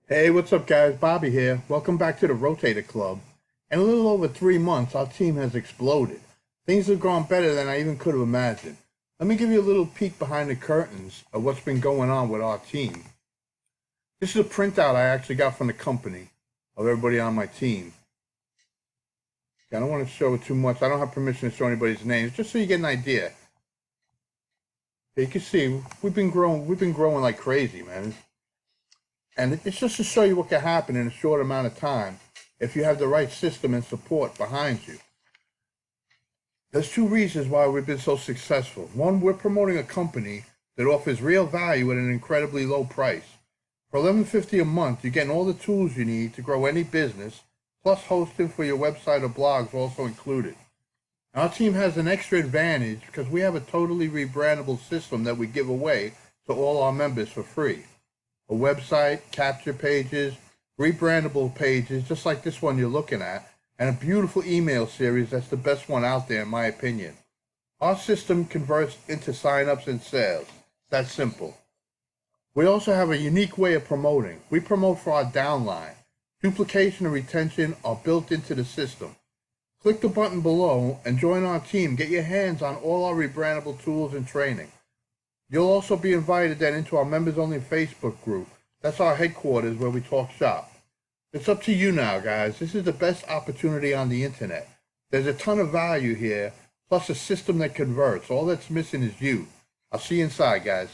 Hey, what's up, guys? Bobby here. Welcome back to the Rotator Club. In a little over 3 months, our team has exploded. Things have gone better than I even could have imagined. Let me give you a little peek behind the curtains of what's been going on with our team. This is a printout I actually got from the company of everybody on my team. I don't want to show it too much. I don't have permission to show anybody's names, just so you get an idea. You can see we've been growing like crazy, man. And it's just to show you what can happen in a short amount of time if you have the right system and support behind you. There's two reasons why we've been so successful. One, we're promoting a company that offers real value at an incredibly low price. For $11.50 a month, you're getting all the tools you need to grow any business, plus hosting for your website or blogs also included. Our team has an extra advantage because we have a totally rebrandable system that we give away to all our members for free. A website, capture pages, rebrandable pages, just like this one you're looking at, and a beautiful email series that's the best one out there in my opinion. Our system converts into signups and sales. That's simple. We also have a unique way of promoting. We promote for our downline. Duplication and retention are built into the system. Click the button below and join our team. Get your hands on all our rebrandable tools and training. You'll also be invited then into our members-only Facebook group. That's our headquarters where we talk shop. It's up to you now, guys. This is the best opportunity on the internet. There's a ton of value here, plus a system that converts. All that's missing is you. I'll see you inside, guys.